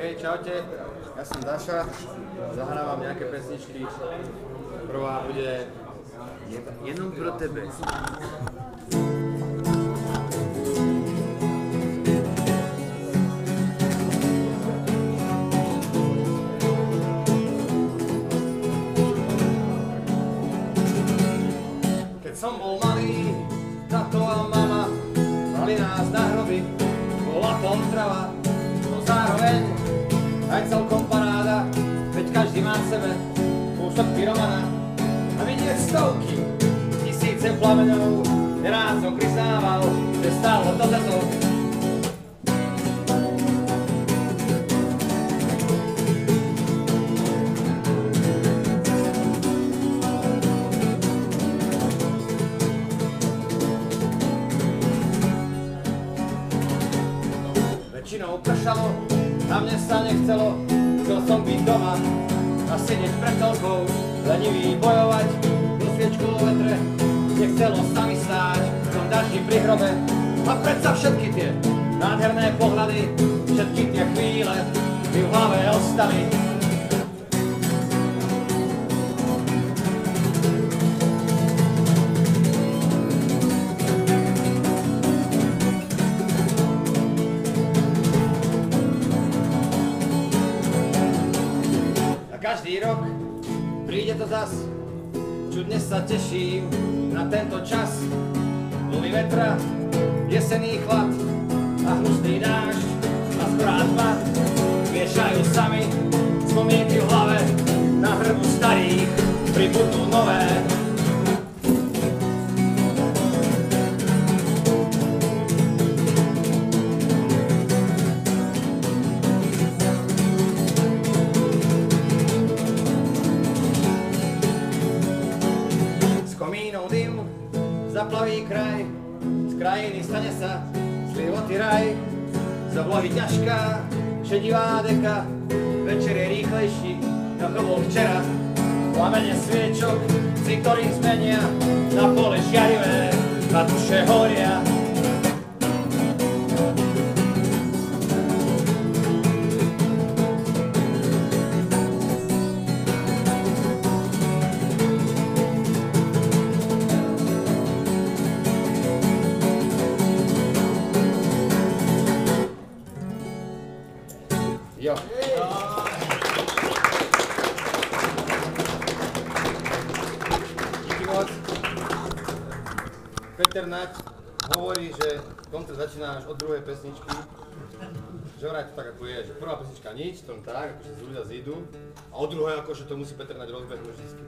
Čaute, ja som Daša, zahrávam nejaké pesničky. Prvá bude Jenom pro tebe. Keď som bol malý, tato a mama mali nás na hroby, bola potrava, no zároveň aj celkom paráda, veď každý má v sebe kúsok pyromana. A vidieť stovky, tisíce plameňov, nerád som priznával, že stálo to za to. Väčšinou pršalo, a mne sa nechcelo, chcel som byť doma a sedieť pred telkou, lenivý bojovať do sviečku vo vetre, nechcelo sa mi stáť v tom daždi pri hrobe. A predsa všetky tie nádherné pohľady, všetky tie chvíle mi v hlave ostali. Každý rok príde to zas, čudne sa teším na tento čas. Vlny vetra, jesenný chlad a hnusný dážď a skorá tma miešajú sami spomienky v hlave, na hrbu starých pribudnú nové. Zaplaví kraj, z krajiny stane sa slivotý raj. Z oblohy ťažká, šedivá deka, večer je rýchlejší, ako bol včera. Plamene sviečok si ktorým zmenia, na pole žiarivé, a duše horia. Jo. Díky moc. Peter Nať hovorí, že koncert začína až od druhej pesničky. Že vraj to tak ako je, že prvá pesnička nič, to tak, akože ľudia zídu. A od druhej akože to musí Peter Nať rozbehnúť vždycky.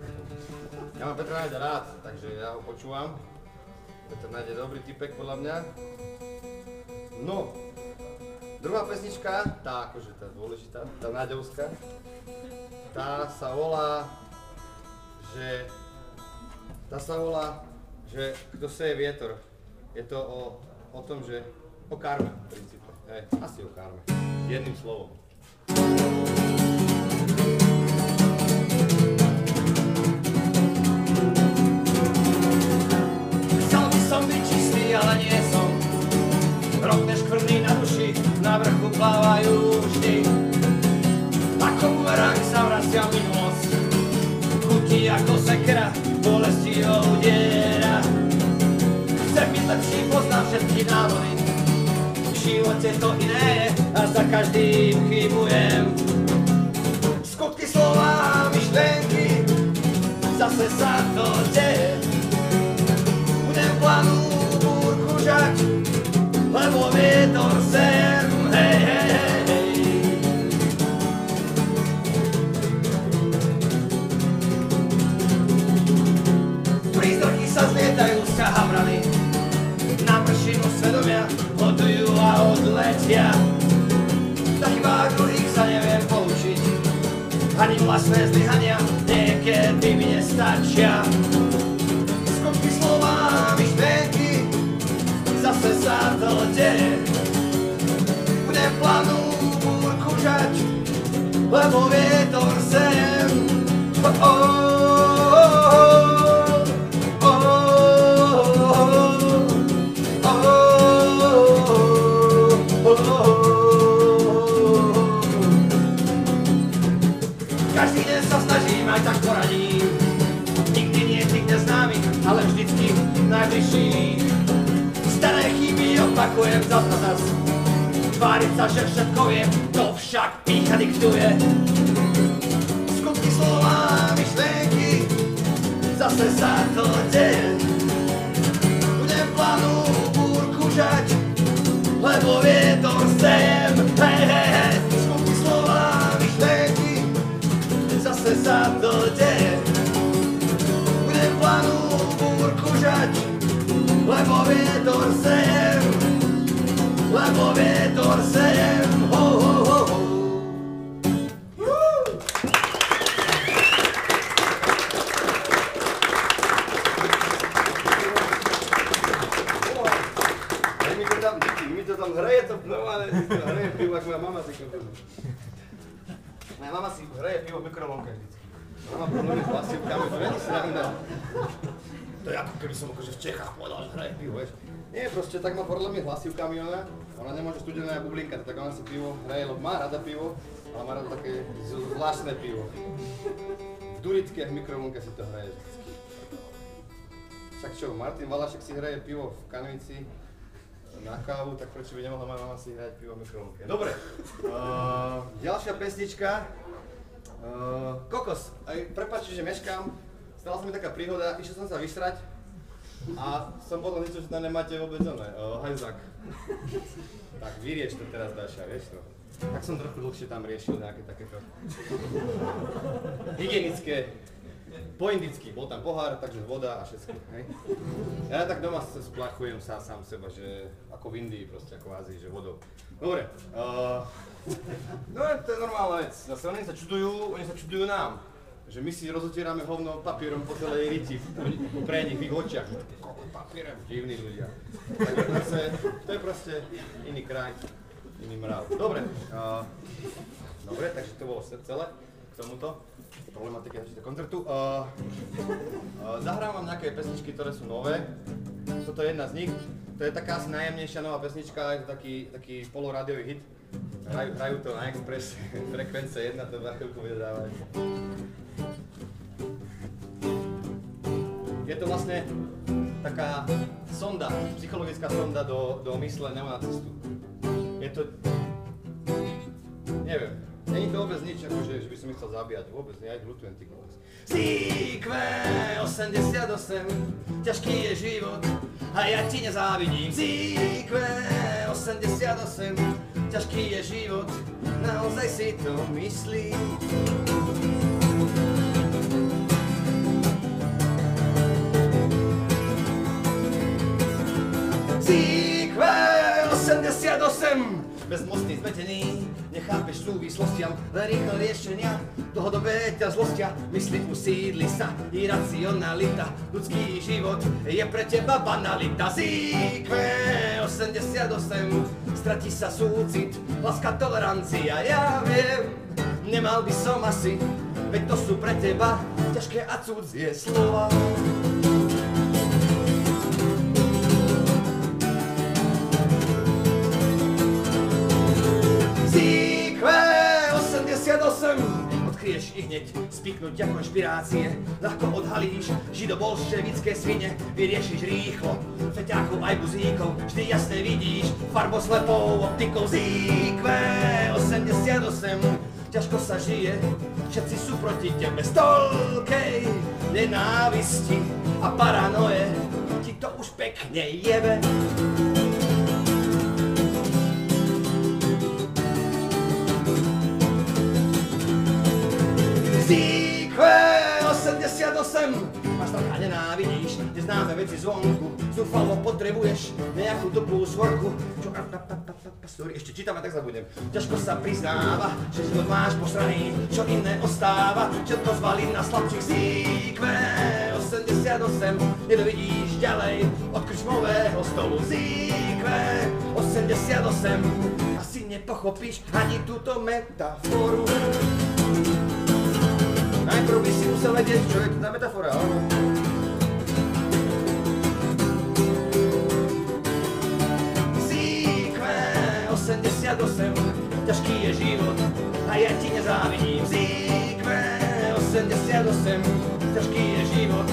Ja mám Petra Naďa rád, takže ja ho počúvam. Peter Nať je dobrý typek podľa mňa. No. Druhá pesnička, tá akože tá dôležitá, tá náďovská, tá sa volá, že kto seje vietor. Je to o tom, že o karme v princípe, asi o karme, jedným slovom. Chcel by som byť čistý, ale nie som. Rovne škvrny na duši, na vrchu plávajú vždy. Ako bumerang sa vracia minulosť, chutí ako sekera, bolesti ho udiera. Chcem byť lepší, poznám všetky návody, v živote to iné je a za každým chybujem. Skutky, slova, myšlenky, zase sa to deje. Budem planu búrku žať, lebo vietor sem, hej, hej, hej. Prízraky sa zlietajú z havrany, na vršinu svedomia hodujú a odletia. Na chybách druhých sa neviem poučiť, ani vlastné zlyhania niekedy mi nestačia. Skutky, slova, myšlenky, zase sa to deje. Budem planu búrku žať, lebo vietor sem. Tváriť sa, že všetko viem, to však pýcha diktuje. Skutky, slova, myšlenky, zase sa to deje. Budem plánu búrku žať, lebo vietor sejem. Hej, hej, hej, skutky, slova, myšlenky, zase sa to deje. Budem plánu búrku žať, lebo vietor sejem. Lebo vietor sejem, ho, ho, ho, ho. Mi to tam hraje, to normálne, hraje pivo, ako moja mama si koupila. Moja mama si hraje pivo v mikrovlnke vždycky. Mama problémy s hlasivkami, to není sranda. To je ako keby som akože v Čechách povedal, že hraje pivo, vieš. Nie, proste tak má problémy s hlasivkami ona nemôže studená bublinka, tak ona si pivo hraje, lebo má rada pivo, ale má rada také zvláštne pivo. V duritke v mikrovlnke si to hraje vždycky. Však čo, Martin Valašek si hraje pivo v kanvici na kávu, tak prečo by nemohla moja mama si hrať pivo v mikrovlnke? Dobre, ďalšia pesnička. Kokos, prepáčte, že meškám, stala sa mi taká príhoda, išiel som sa vysrať a som potom zistil, že tam nemáte vôbec hajzak. Tak vyrieš to teraz, Dáša, vieš to? Tak som trochu dlhšie tam riešil nejaké takéto hygienické, po indicky, bol tam pohár, takže voda a všetko, hej? Ja tak doma splachujem sa sám seba, že ako v Indii proste, ako v Ázii, že vodou. Dobre, no to je normálna vec, zase oni sa čudujú nám. Že my si rozotierame hovno papierom po celej riti, pre nich v ich očiach. Koľko papierem, divní ľudia. Takže to je proste iný kraj, iný mrav. Dobre, takže to bolo celé k tomuto problematike našeho koncertu. Zahrám vám nejaké pesničky, ktoré sú nové. Toto je jedna z nich. To je taká asi najjemnejšia nová pesnička, je to taký polorádiový hit. Hrajú to na Express, frekvence 1, to za chvíľku bude dávať. Je to vlastne taká sonda, psychologická sonda do mysle neonacistu. Je to... neviem, není to vôbec nič, akože, že by som ich chcel zabíjať, vôbec nie, aj ľutujem ty kokos. Zíkve 88, ťažký je život a ja ti nezávidím. Zíkve 88, ťažký je život, naozaj si to myslím. Zíkve 88, bezmocný, zmetený, nechápeš súvislostiam, len rýchle riešenia, dlhodobé ťa zlostia, mysli usídli sa, iracionalita, ľudský život je pre teba banalita. Zíkve 88, stratí sa súcit, láska, tolerancia, ja viem, nemal by som asi, veď to sú pre teba ťažké a cudzie slova. Zíkve 88, odkryješ ich hneď spiknutia konšpirácie, ľahko odhalíš židobolševické svine, vyriešiš rýchlo feťákov aj buzíkov, vždy jasne vidíš farboslepou optikou. Zíkve 88, ťažko sa žije, všetci sú proti tebe, z toľkej nenávisti a paranoje ti to už pekne jebe. Zíkve 88, máš strach a nenávidíš neznáme veci zvonku, zúfalo potrebuješ nejakú dobrú svorku. Sorry, ešte čítam a tak zabudnem. Ťažko sa priznáva, že život máš posraný, čo iné ostáva, všetko zvalím na slabších. Zíkve 88, nedovidíš ďalej od krčmového stolu. Zíkve 88, asi nepochopíš ani túto metaforu. Najprv by si musel vedieť, čo je to za metafora, áno? Zíkve 88, ťažký je život a ja ti nezávidím. Zíkve 88, ťažký je život,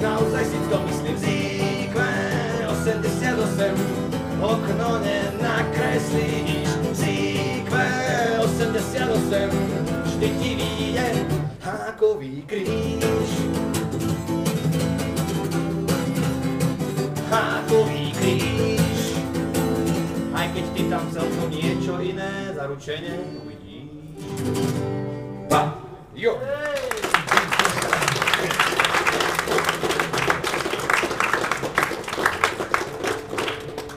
naozaj si to myslím. Zíkve 88, okno nenakreslíš. Sequel 88, vždy ti vyjde hákový kríž. Hákový kríž. Aj keď ty tam celkom niečo iné, zaručene uvidíš. Pa! Jo!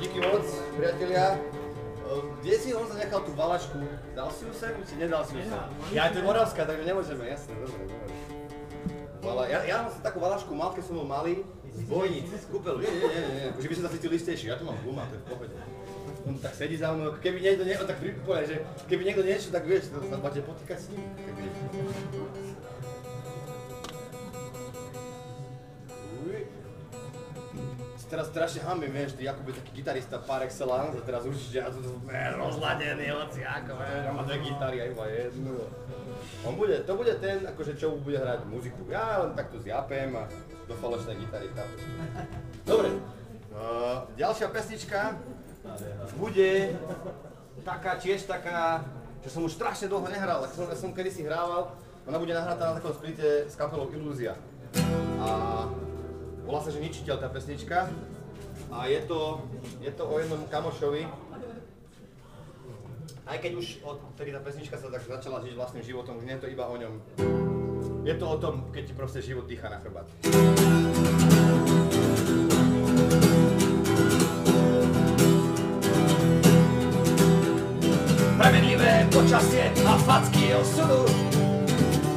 Díky moc, priatelia. Kde si on zanechal tú valašku? Dal si ju sem, či nedal si ju sem? Ja, to je moravská, takže nemôžeme, jasné, dobre. Ja som takú valašku mal, keď som bol malý, z bojnic, z kúpelu, nie, že by som sa cítil istejší, ja to mám guma, to je v pohode. On tak sedí za mnou, keby niekto on tak pripoje, že keby niekto niečo, tak vieš, to sa máte potýkať s ním. Teraz strašne hambím, vieš, ty Jakub je taký gitarista par excellence a teraz určite ja tu rozladený, hociako, vieš, a má dve gitary a iba jednu. To bude ten, akože čo bude hrať muziku. Ja len takto zjapem a do falošnej gitary chápeš. Dobre, ďalšia pesnička bude tiež taká, čo som už strašne dlho nehral, ja som kedysi hrával, ona bude nahratá na takom splite s kapelou Ilúzia. A volá sa, že Ničiteľ tá pesnička a je to o jednom kamošovi. Aj keď už odtedy tá pesnička sa tak začala žiť vlastným životom, už nie je to iba o ňom. Je to o tom, keď ti proste život dýcha na chrbát. Premenlivé počasie a facky osudu,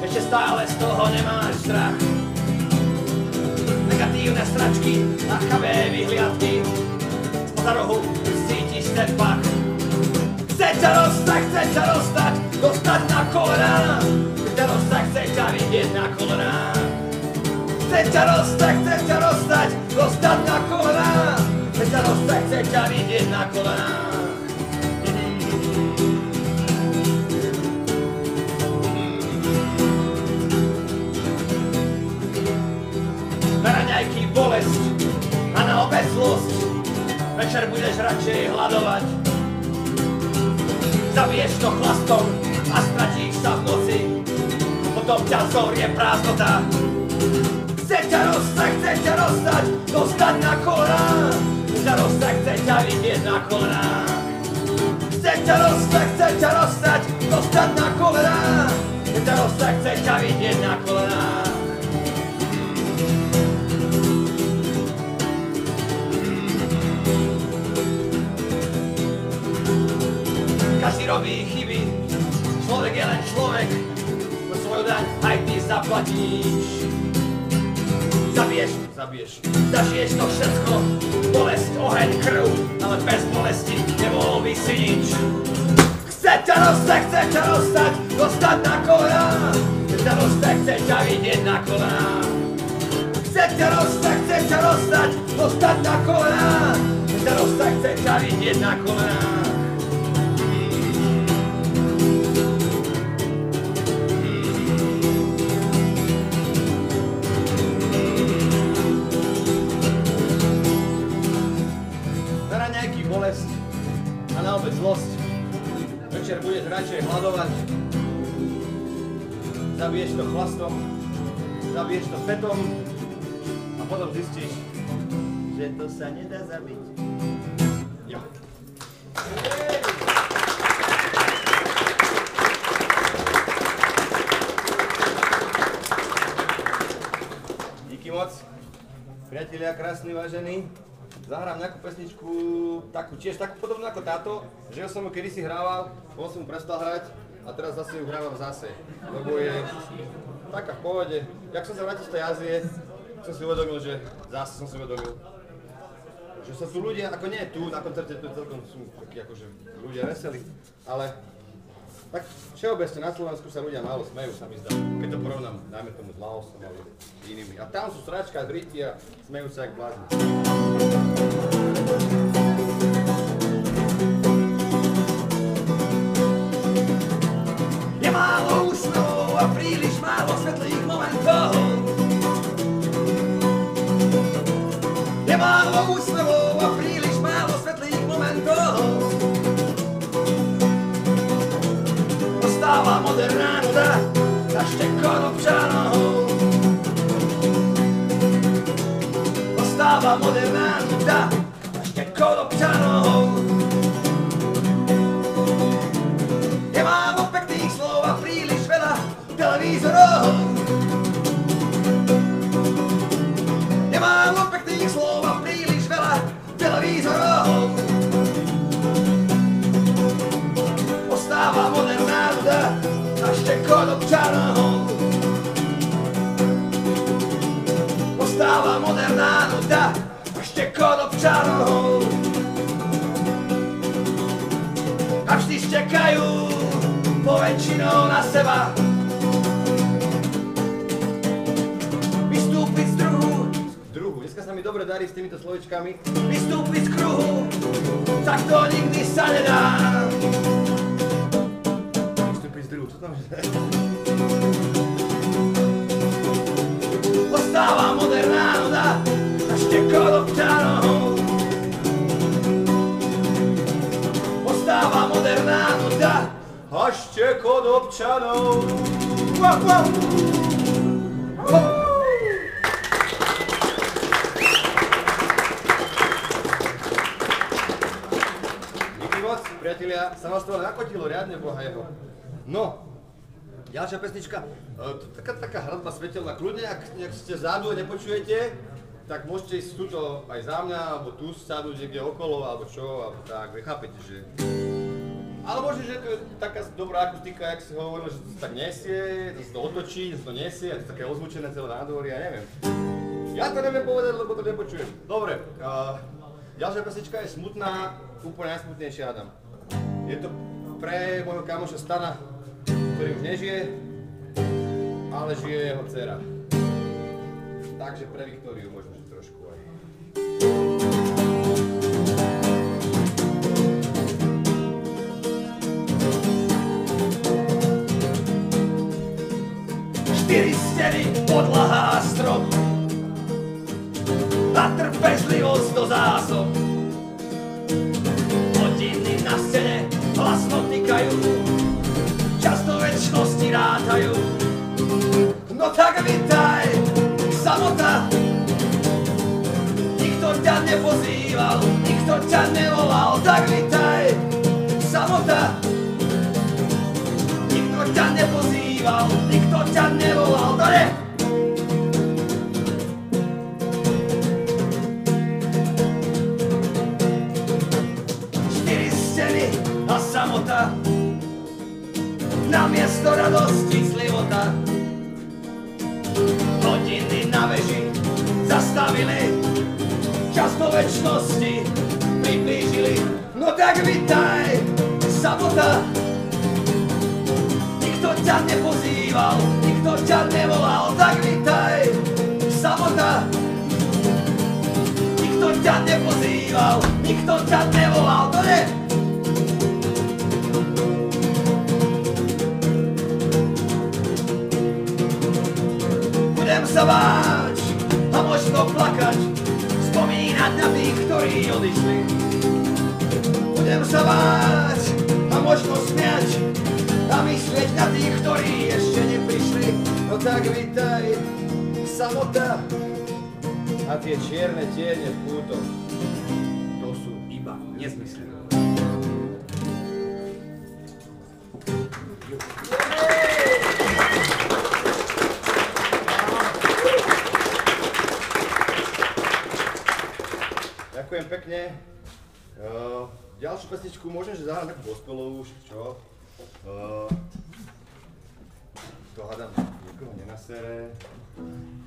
ešte stále z toho nemáš strach. Negatívne stračky a chavé vyhliadky, spoza rohu cítiš ten pach. Chce ťa dostať, dostať na kolená. Chce ťa vidieť na kolená. Chce ťa dostať, dostať na kolená. Chce ťa vidieť na kolená. Na raňajky bolesť a na obed zlosť. Večer budeš radšej hladovať. Zabiješ to chlastom a stratíš sa v noci. Potom ťa zorie prázdnota. Chce ťa dostať, dostať na kolená. Chce ťa vidieť na kolená. Chce ťa dostať, dostať na kolená. Chce ťa vidieť na kolená. Každý robí chyby, človek je len človek, no svoju daň aj ty zaplatíš. Zažiješ to všetko, bolesť, oheň, krv, ale bez bolesti nebol by si nič. Chce ťa dostať na kolená, chce ťa vidieť na kolená. Chce ťa dostať na kolená, chce ťa vidieť na kolená. Bolesť a na obed zlosť. Večer budeš radšej hladovať. Zabiješ to chlastom, zabiješ to fetom a potom zistíš, že to sa nedá zabiť. Jo. Díky moc. Priatelia, krásni, vážení. Zahrám nejakú pesničku, tiež takú podobnú ako táto, že som ju kedysi hrával, potom som ju prestal hrať a teraz zase ju hrávam zase, lebo je taká v pohode. Jak som sa vrátil z tej Ázie, som si uvedomil, že sa sú ľudia, ako nie tu, na koncerte tu celkom sú takí akože ľudia veselí, ale tak všeobecne na Slovensku sa ľudia málo smejú, sa mi zdá, keď to porovnám, dajme tomu s Laosom alebo inými. A tam sú sračka, driti a smejú sa jak blázni. Je málo úsmevov a príliš málo svetlých momentov. Je málo úsmevov a príliš málo svetlých momentov. Ostáva moderná nuda a štekot občanov. Ostáva moderná nuda a štekot občanov. Nemámo pekných slov a príliš veľa televízorov. Nemámo pekných slov a príliš veľa televízorov. Ostáva moderná nuda a štekot občanov. Ostáva moderná nuda a štekot občanov. A vždy štekajú poväčšinou na seba. Vystúpiť z druhu, dneska sa mi dobre darí s týmito slovičkami. Vystúpiť z kruhu, tak to nikdy sa nedá. Vystúpiť z druhu, čo tam je? Ostáva moderná nuda a štekot občanov. Ostáva moderná nuda A štekot občanov. Díky moc, priatelia, sa vás to nakotilo riadne, boha jeho. No, ďalšia pesnička, taká hradba svetelná, kľudne, ak ste vzadu a nepočujete, tak môžete ísť tuto aj za mňa, alebo tu vzadu, niekde okolo, alebo čo, alebo tak, vy chápete, že... Ale možno, že to je taká dobrá akustika, jak si hovoril, že to sa tak nesie, to sa to otočí, to sa to nesie, a to je také ozvučené celé nádvory, ja neviem. Ja to neviem povedať, lebo to nepočujem. Dobre, ďalšia pesnička je smutná, úplne najsmutnejšia, Adam. Je to pre môjho kamoša Stana, ktorý už nežije, ale žije jeho dcera. Takže pre Viktóriu možno, že trošku aj. Štyri steny, podlaha a strop a trpezlivosť do zásob. Hodiny na scéne hlasno tikajú, čas do večnosti rátajú. No tak vitaj, samota. Nikto ťa nepozýval, nikto ťa nevolal, tak vitaj, samota. Nikto ťa nepozýval, nikto ťa nevolal, to ne! Štyri steny a samota, namiesto radosti slivota. Hodiny na veži zastavili, čas do večnosti priblížili. No tak vitaj, samota. Nikto ťa nepozýval, nikto ťa nevolal, tak vitaj, samota. Nikto ťa nepozýval, nikto ťa nevolal, to ne! Budem sa báť a možno plakať, spomínať na tých, ktorí odišli. Budem sa báť a možno smiať a myslieť na tých, ktorí ešte neprišli. No tak vitaj, samota. A tie čierne tiene v kútoch, to sú iba nezmysly. Ďakujem pekne. Ďalšiu pesničku môžem, že zahrám takú gospelovú, čo? To hádam, nikoho nenasere.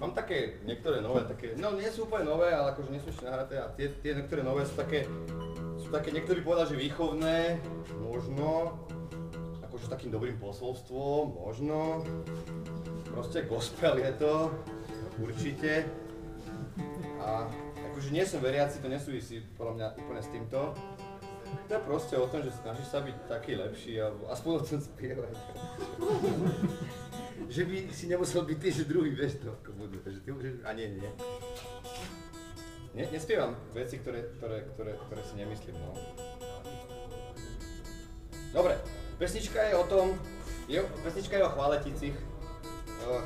Mám také niektoré nové, také, no nie sú úplne nové, ale akože nie sú ešte nahraté a tie niektoré nové sú také, niektorí povedal, že výchovné, možno, akože s takým dobrým posolstvom, možno, proste gospel je to, určite. A akože nie som veriaci, to nesúvisí podľa mňa úplne s týmto. To je proste o tom, že snažíš sa byť taký lepší, alebo aspoň o tom spievať. Že by si nemusel byť ty, že druhý, vieš to, ako budú, že ty môžeš, a nie. Nespievam veci, ktoré si nemyslím, no. Dobre, pesnička je o tom, Pesnička je o Chvaleticích.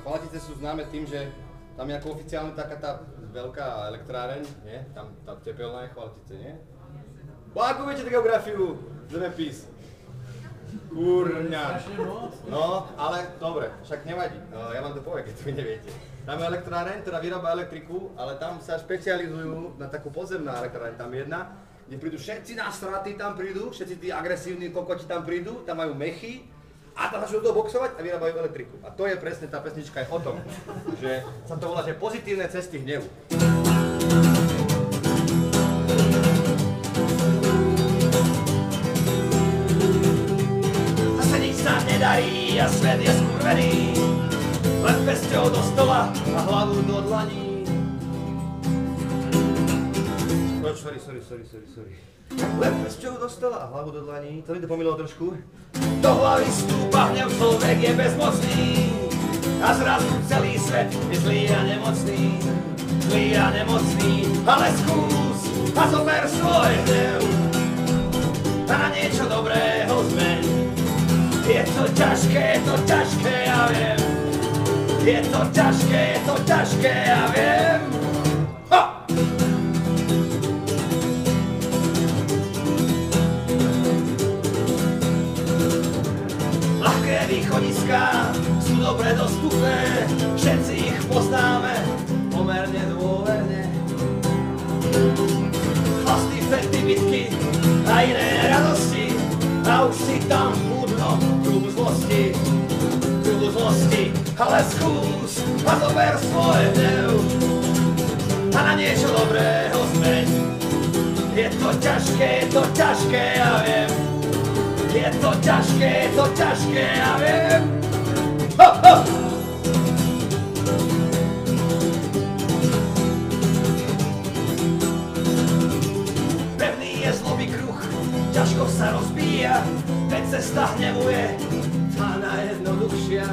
Chvaletice sú známe tým, že tam je ako oficiálne taká tá veľká elektráreň, nie? Tam tá tepelná je Chvaletice, nie? Ako viete geografiu? Zemepis. Kurňa. No, ale dobre, však nevadí. Ja vám to poviem, keď to vy neviete. Tam je elektráreň, ktorá vyrába elektriku, ale tam sa špecializujú na takú podzemná elektráreň, tam jedna, kde prídu všetci nasratí, tam prídu, všetci tí agresívni kokoti tam prídu, tam majú mechy a tam začnú do toho boxovať a vyrábajú elektriku. A to je presne tá pesnička aj o tom, že sa to volá, že pozitívne cesty hnevu. Zase nič sa nedarí a svet je skurvený, len pesťou do stola a hlavu do dlaní. Sorry. Len pesťou do stola a hlavu do dlaní. To mi to pomýlilo trošku. Do hlavy stúpa hnev, človek je bezmocný a zrazu celý svet je zlý a nemocný. Ale skús a zober svoj hnev a na niečo dobrého zmeň. Je to ťažké, ja viem. Je to ťažké, ja viem. Ha! Ľahké východiská sú dobre dostupné, všetci ich poznáme pomerne dôverne. Chlasty, fety, bitky a iné radosti, a už si tam chudno kruhu zlosti, ale skús a zober svoj hnev a na niečo dobrého zmeň. Je to ťažké, ja viem. Je to ťažké, ja viem. Ho, ho! Pevný je zlobý kruh, ťažko sa rozbíja, veď cesta hnevu je tá najjednoduchšia.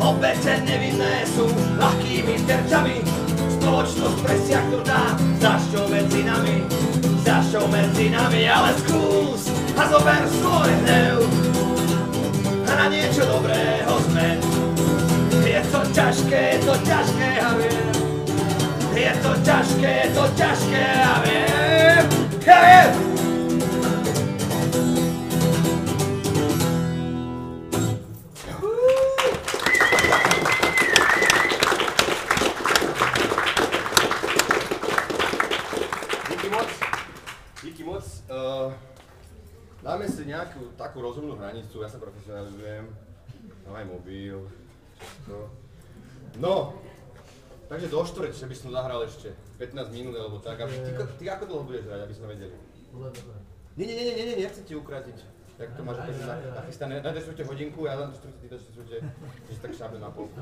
Obete nevinné sú ľahkými terčami, spoločnosť presiaknutá zášťou medzi nami, ale skús a zober svoj hnev a na niečo dobrého zmeň. Je to ťažké, ja viem. Je to ťažké, ja viem. Ja viem! Dáme si nejakú takú rozumnú hranicu, ja sa profesionalizujem, mám aj mobil, všetko. No, takže do štvrť, že by som zahral ešte 15 minút alebo tak, ty ako dlho budeš hrať, aby sme vedeli? Nie, nechcem ti ukrátiť. Tak to máš opäť nachystané, na 4 hodinku, ja dám 4, ty 4, že si tak šábe na polku.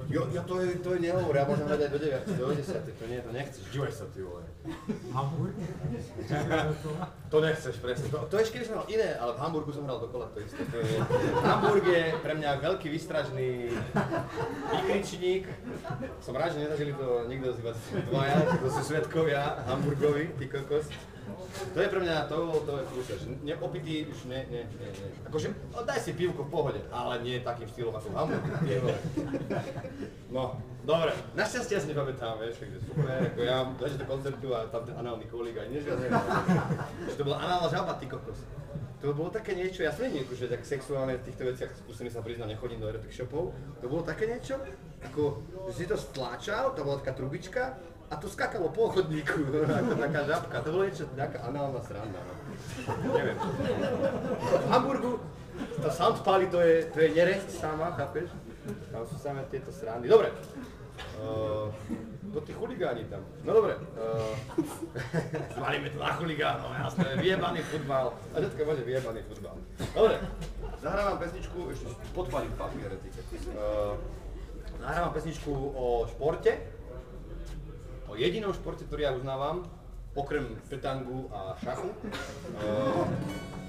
Jo, to je nehovor, ja môžem hrať aj do 9, do 10, to nechceš, živeš sa ty vole. Hamburg? To nechceš, presne. To ešte keby som hral iné, ale v Hamburgu som hral dokola to isté. Hamburg je pre mňa veľký výstražný výkričník. Som rád, že nezažili to nikto z vás dvaja, to sú svedkovia Hamburgovi, ty kokos. To je pre mňa, to je prúšač. Opitý už nie. Akože, daj si pivko v pohode, ale nie takým štýlom ako v Hamburgu. No, dobre. Našťastie ja si nepamätám, vieš, takže super, ako ja ležím do koncertu a tam ten análny kolík aj nežiadne. To bola análna žaba, ty kokos. To bolo také niečo, ja som nie akože tak sexuálne v týchto veciach, skúsený sa priznám, nechodím do erotic shopov. To bolo také niečo, ako, že si to stláčal, to bola taká trubička, a to skákalo po chodníku, ako taká žabka, to bolo niečo, nejaká análna sranda, no. Neviem. V Hamburgu, tá Soundpali, to je neresť sama, chápeš? Tam sú samé tieto srandy. Dobre. To tí chuligáni tam. No dobre. Zvalíme to na chuligánov, jasné, vyjebaný futbal. A všetko môže vyjebaný futbal. Dobre. Zahrávam pesničku, ešte podpalím papier, zahrávam pesničku o športe. O jedinom športe, ktorý ja uznávam, okrem petangu a šachu.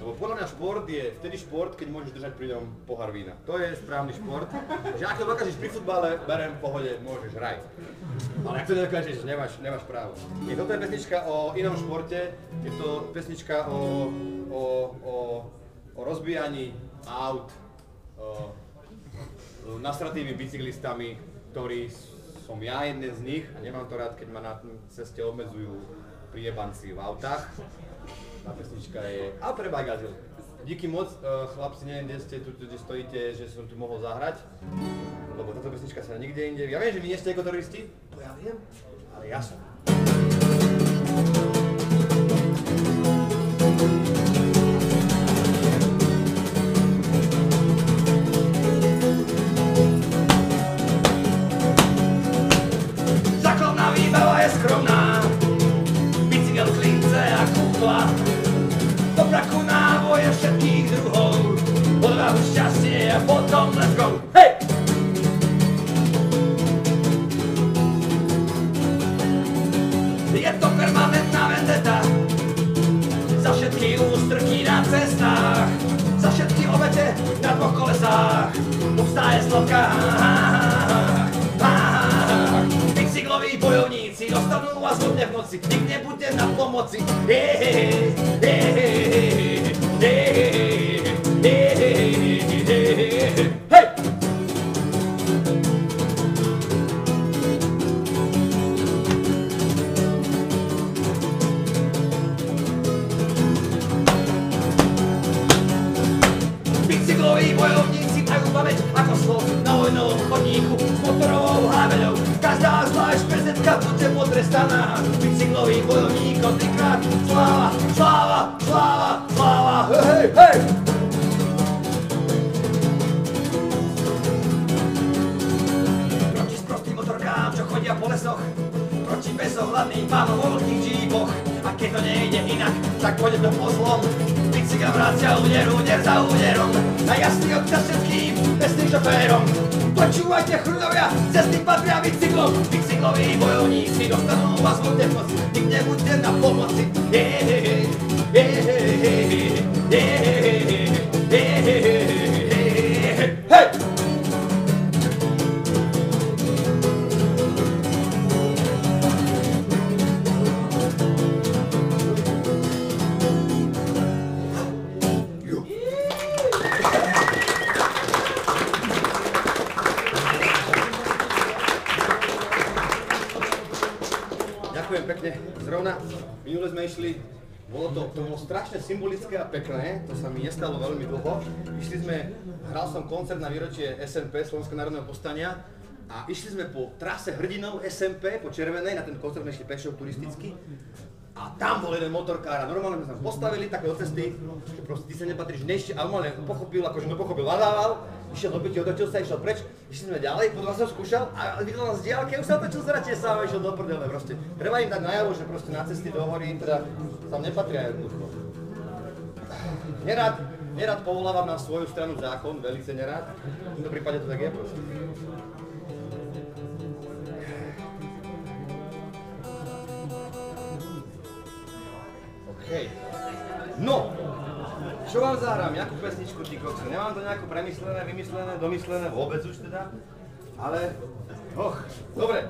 Lebo podľa mňa šport je vtedy šport, keď môžeš držať pri ňom pohár vína. To je správny šport. Že ak to dokážeš pri futbale, berem v pohode, môžeš hrať. Ale ak to nedokážeš, nemáš právo. Toto je pesnička o inom športe, je to pesnička o o rozbíjaní aut nastratými bicyklistami, ktorí som ja jeden z nich a nemám to rád, keď ma na ceste obmedzujú priebanci v autách. Tá pesnička je a pre Bajgazil. Díky moc, chlapci, neviem, kde ste tu, kde stojíte, že som tu mohol zahrať, lebo táto pesnička sa nikde inde. Ja viem, že vy nie ste ekoteroristi, to ja viem, ale ja som. Základná výbava je skromná, bicykel, klince a kukla. Do braku náboje všetkých druhov, odvahu, šťastie a potom let's go. Hej! Je to permanentná vendeta za všetky ústrky na cestách, za všetky obete na dvoch kolesách, obstáje slovka. Bicykloví bojovníci dostanú vás vodne v noci, nik nebude na pomoci. Hej! Bicykloví bojovníci majú pamäť ako slov na vojnovom chodníku s motorovou háveľou. Každá zvlášť prezetka bude potrestaná. Bicyklovým bojovníkom trikrát sláva, sláva, sláva, sláva. Hej, hej! Proti sprostým motorkám, čo chodia po lesoch, proti bezohľadným pánom vo veľkých džípoch. A keď to nejde inak, tak pôjde to po zlom. Bicykel vracia úder za úderom, na jasný odkaz všetkým bestným šoférom. Počúvajte chrudovia, cesty patria bicyklom. Bicykloví bojovníci dostanú vás vodne v noci, nik nebude na pomoci. Hej! Ďakujem pekne. Zrovna minule sme išli, bolo strašne symbolické a pekné, to sa mi nestalo veľmi dlho. Hral som koncert na výročie SNP, Slovenského národného povstania, a išli sme po trase hrdinov SMP, po Červenej, na ten koncert sme išli pešo turisticky. A tam bol jeden motorkár a normálne sme sa postavili také do cesty, že proste ty sa nepatríš nešti, a normálne pochopil, akože nepochopil, vadával, išiel do byty, otočil sa, išiel preč, išli sme ďalej, potom som skúšal a videl nás z diaľky, už sa otočil zratie sa a išiel do prdele proste. Treba im dať najavo, že proste na cesty do hory teda tam nepatria jednoducho. Nerad povolávam na svoju stranu zákon, velice nerad, v tomto prípade to tak je proste. Hej. No, čo vám zahrám? Jakú pesničku, ty kokso? Nemám to nejako premyslené, vymyslené, domyslené, vôbec už teda. Ale, dobre.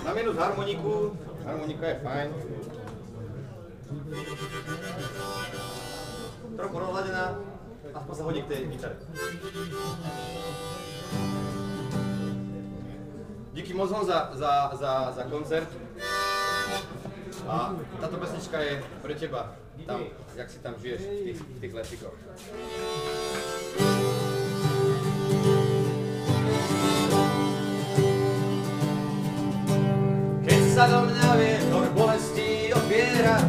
Dám jednu z harmoniku. Harmonika je fajn. Trochu rozladená, aspoň sa hodí k tej gitare. Díky moc za koncert. A táto pesnička je pre teba, tam, jak si tam žiješ v tých lesíkoch. Keď sa do mňa vietor bolesti opiera,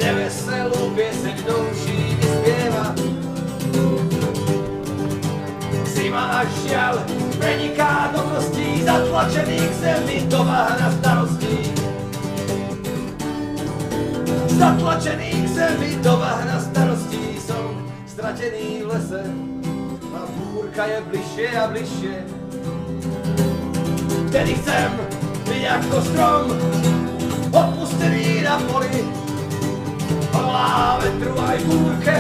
neveselú pieseň do uší mi spieva. Zima a žiaľ preniká do kostí, zatlačených zemi do bahna starostí. Zatlačených zemi do bahna starostí, som stratený v lese a búrka je bližšie a bližšie. Vtedy chcem byť ako strom, odpustený na poli, volá vetru aj búrke,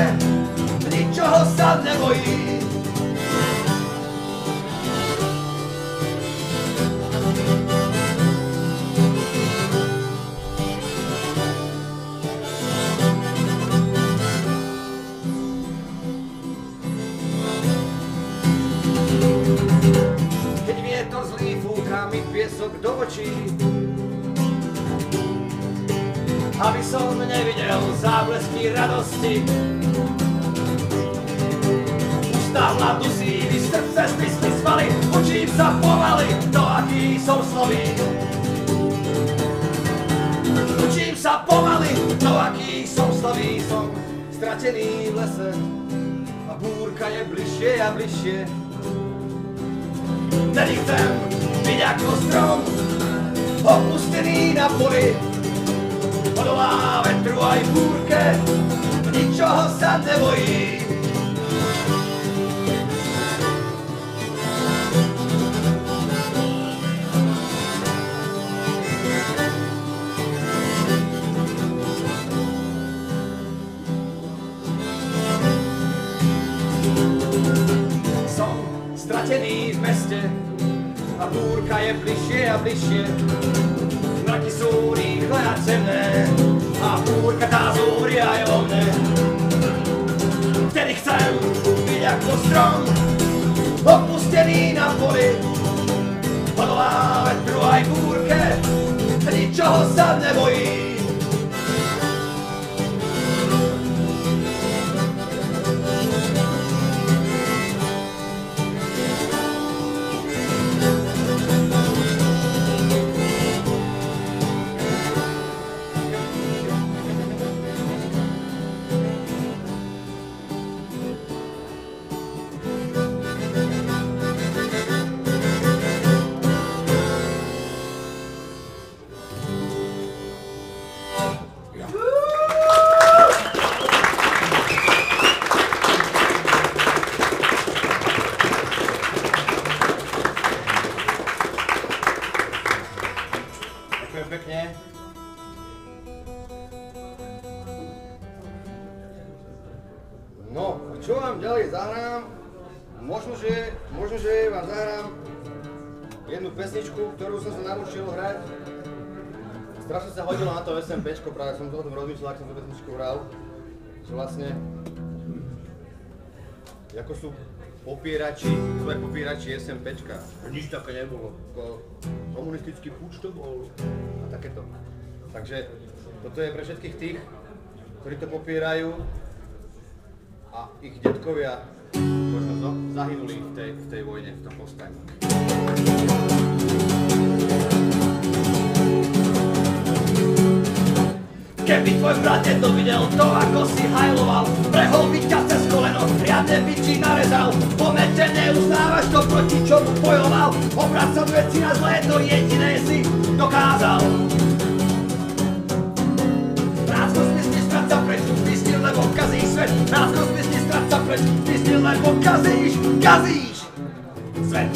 ničoho sa nebojí. očí. Aby som nevidel záblesky radosti. Ústa hlad dusí, když srdce stisli svaly, učím sa pomaly, to aký som slový. Učím sa pomaly, to aký som slový. Som stratený v lese a búrka je bližšie a bližšie. Tedy chcem byť ako strom, opustený na poli. Odolá vetru aj búrke, ničoho sa nebojí. Som stratený v meste a búrka je bližšie a bližšie. Mraky sú rýchle a temné a búrka tá zúri aj o mne. Vtedy chcem byť ako strom, opustený na poli. Odolá vetru aj búrke, ničoho sa nebojí. Pekne. No, a čo vám ďalej zahrám? Možno, že vám zahrám jednu pesničku, ktorú som sa naučil hrať. Strašne sa hodilo na to SMPčko, práve som to o tom rozmýšľal, ak som tú pesničku hral. Že vlastne, ako sú popierači SMPčka. Nič také nebolo. Komunistický púč to bol a takéto. Takže toto je pre všetkých tých, ktorí to popierajú a ich detkovia možno zahynuli v tej vojne, v tom povstaní. Keby tvoj brat to videl, to ako si hajloval, prehol by ťa cez koleno, riadne by ti narezal. Po mete neuznávaš to, proti čomu bojoval, obracať veci na zlé, to jediné si dokázal. Rácko smysli stráca preč, smysli, lebo kazíš svet. Rácko smysli stráca preč, smysli, lebo kazíš svet.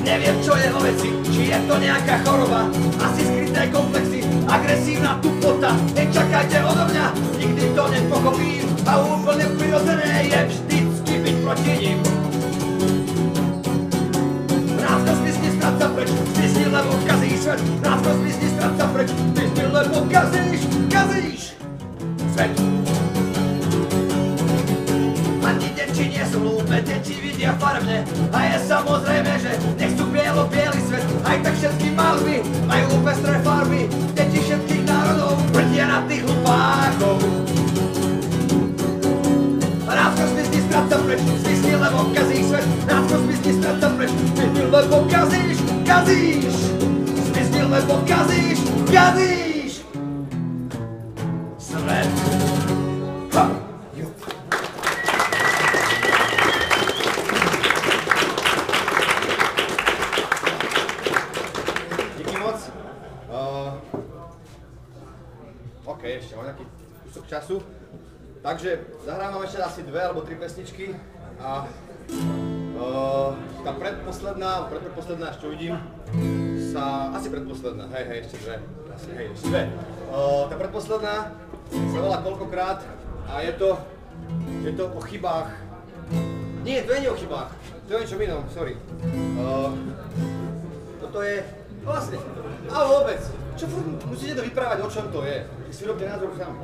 Neviem, čo je vo veci, či je to nejaká choroba, asi skryté komplexy, agresívna tupota. Nečakajte odo mňa, nikdy to nepochopím a úplne prirodzené je vždycky byť proti nim. Rácko zmizni, stráca preč, zmizni, lebo kazíš svet. Rácko zmizni, stráca preč, zmizni, lebo kazíš svet. Ani deti nie sú hlúpe, deti vidia farbne a je samozrejme, že nechcú bielo-bielý svet. Aj tak všetky malby majú pestré farby, deti všetkých národov vrtia na tých hlupákov. Rácko zmizni, stráca preč, zmizni, lebo kazíš svet. Rácko zmizni, stráca preč, zmizni, lebo kazíš zmizni, lebo kazíš svet. Ha! Ešte mám nejaký kúsok času. Takže zahrávam ešte asi 2 alebo 3 pesničky a tá predposledná, až čo vidím, asi predposledná, hej, ešte 2. Tá predposledná sa volá Koľkokrát a je to o chybách. Nie, to nie o chybách, to je niečo inom, sorry. Toto je, vlastne, ale vôbec. Čo musíte to vyprávať, o čom to je? Si robte názor sám.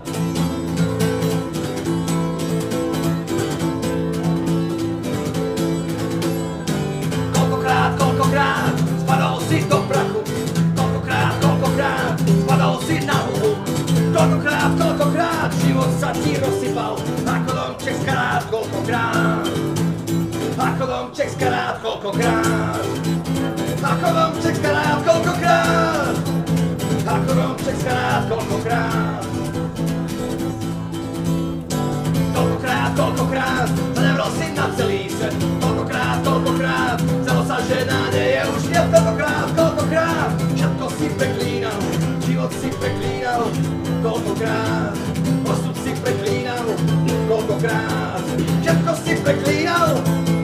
Koľkokrát si do prachu. Koľkokrát spadol si na hubu. Koľkokrát život sa ti rozsypal. Ako domček z karát, koľkokrát. Ako domček z karát, koľkokrát. Ako domček z karát, koľkokrát. Ako domček z karát, koľkokrát. Koľkokrát zanevrel si na celý svet. Koľkokrát zdalo sa, že nádeje už nie. Koľkokrát všetko si preklínal, život si preklínal. Koľkokrát osud si preklínal. Koľkokrát všetko si preklínal.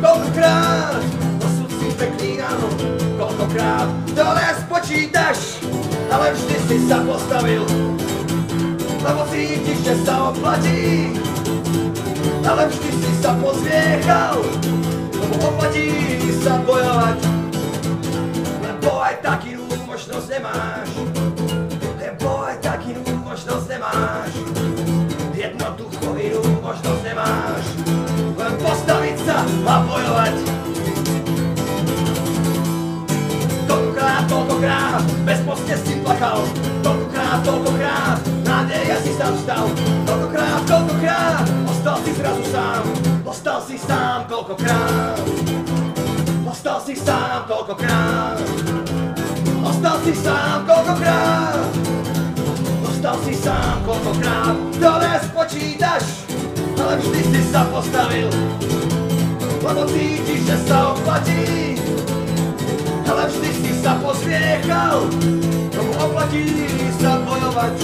Koľkokrát osud si preklínal. Koľkokrát dole spočítaš, ale vždy si sa postavil, lebo cítiš, že sa oplatí. Ale vždy si sa pozviechal, lebo oplatí sa bojovať. Lebo aj takú možnosť nemáš. Lebo aj takú možnosť nemáš. Jednoducho inú možnosť nemáš. Len postaviť sa a bojovať. Koľkokrát, bezmocne si plakal. Koľkokrát, nádeja si sám vstal. Koľkokrát, ostal si zrazu sám. Ostal si sám koľkokrát. Ostal si sám koľkokrát. Ostal si sám koľkokrát. Ostal si sám koľkokrát. Dole spočítaš, ale vždy si sa postavil, lebo cítiš, že sa oplatí. Ale vždy si sa pozviechal, lebo oplatí sa bojovať.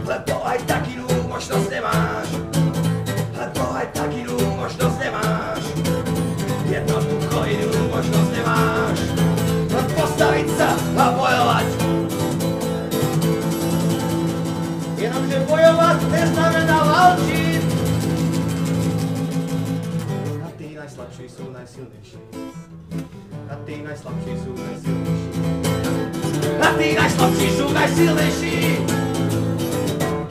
Lebo aj takú možnosť nemáš. Lebo aj takú možnosť nemáš. Jednoducho inú možnosť nemáš. Len postaviť sa a bojovať. Jenomže bojovať neznamená válčiť. A tí najslabší sú najsilnejší. A tí najslabší sú najsilnejší. A tí najslabší sú najsilnejší.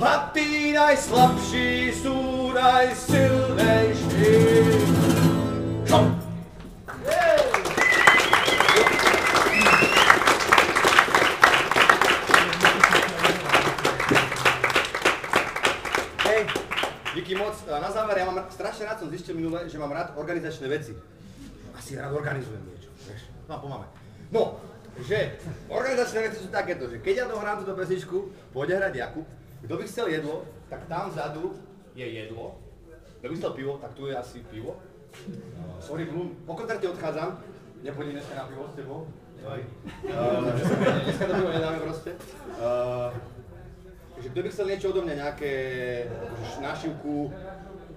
A tí najslabší sú najsilnejší. Šom! Hej, díky moc. Na záver, ja mám strašne rád, som zistil minule, že mám rád organizačné veci. Asi rád organizujem niečo, vieš. No a pomáme. No, že organizačné veci sú takéto, že keď ja dohrám túto pesničku, pôjde hrať Jakub. Kto by chcel jedlo, tak tam vzadu je jedlo. Kto by chcel pivo, tak tu je asi pivo. Sorry, Blum, po koncerte odchádzam. Nepôjdem dneska na pivo s tebou. Dneska to pivo nedáme proste. Že kto by chcel niečo odo mňa, nejaké nášivku,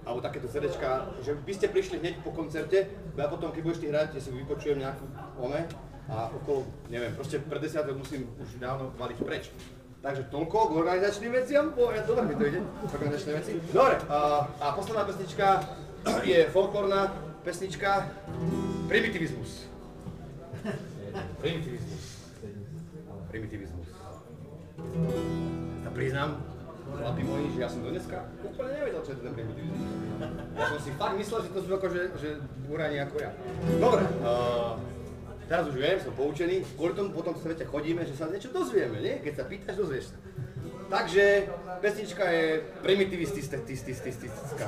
alebo takéto CDčka, že by ste prišli hneď po koncerte, ja potom, keď budeš ty hrať, ja si vypočujem nejakú one a okolo, neviem, proste pred 10 musím už dávno valiť preč. Takže toľko k organizačným veciam, dobre mi to ide, organizačné veci. Dobre, a posledná pesnička je folklórna pesnička Primitivizmus. Primitivizmus. Ja priznám, chlapi moji, že ja som do dneska úplne nevedel, čo je ten primitivizmus. Ja som si fakt myslel, že to sú akože búrani ako ja. Dobre, teraz už viem, som poučený, kvôli tomu potom v svete chodíme, že sa niečo dozvieme, nie? Keď sa pýtaš, dozvieš sa. Takže pesnička je primitivistická.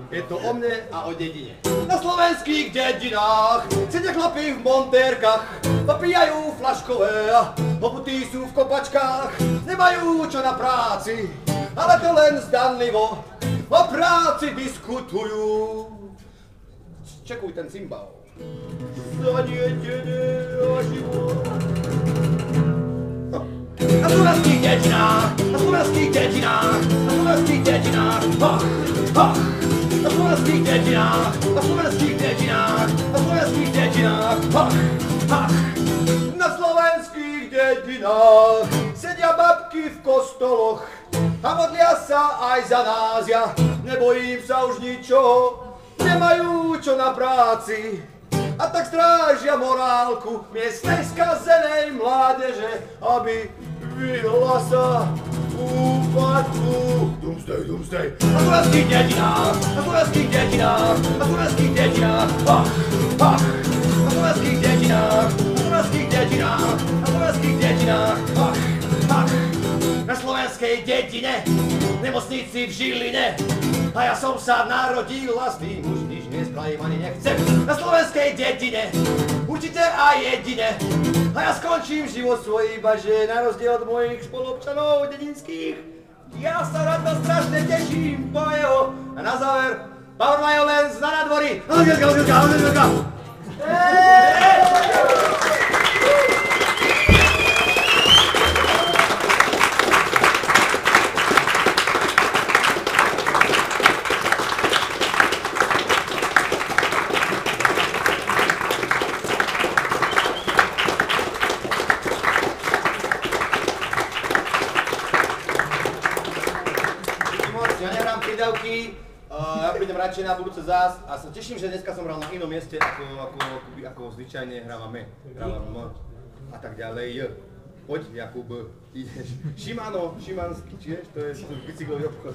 Je to o mne a o dedine. Na slovenských dedinách sedia chlapi v montérkach, popíjajú flaškové a poputí sú v kopačkách. Nemajú čo na práci, ale to len zdanlivo o práci diskutujú. Čekuj ten cymbal. Zaniedené a život. Na slovenských dedinách, na slovenských dedinách, na slovenských dedinách, na slovenských dedinách, na slovenských dedinách, na slovenských dedinách, na slovenských dedinách sedia babky v kostoloch a modlia sa aj za nás, ja nebojím sa už ničoho, nemajú čo na práci. A tak strážia morálku miestnej skazenej mládeže, aby vyhla sa úpadku. Doomsday. Na slovenských dedinách, na slovenských dedinách, na slovenských dedinách, na slovenských dedinách, na slovenských dedinách, na slovenských dedinách, na slovenskej dedine, v nemocnici v Žiline. A ja som sa narodil a s tým už nič nespravím ani nechcem. Na slovenskej dedine, určite aj jedine. A ja skončím život svoj iba, že na rozdiel od mojich spoluobčanov dedinských, ja sa rád strašne teším po jeho. A na záver, Power Violence na nádvorí. Ja nehrám pridavky, ja prídem radšej na budúce zás a sa teším, že dneska som hral na inom mieste, ako zvyčajne hrávame. Hrávam a tak ďalej. Poď, Jakub, ideš. Shimano, Šimanský, čiže to je bicyklový obchod.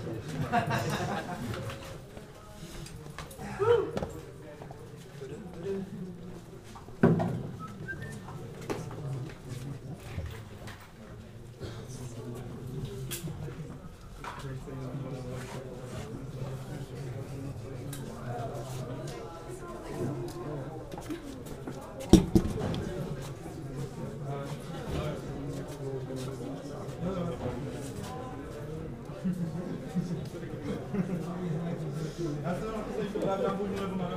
Já jsem na to se právě na půl, nebo na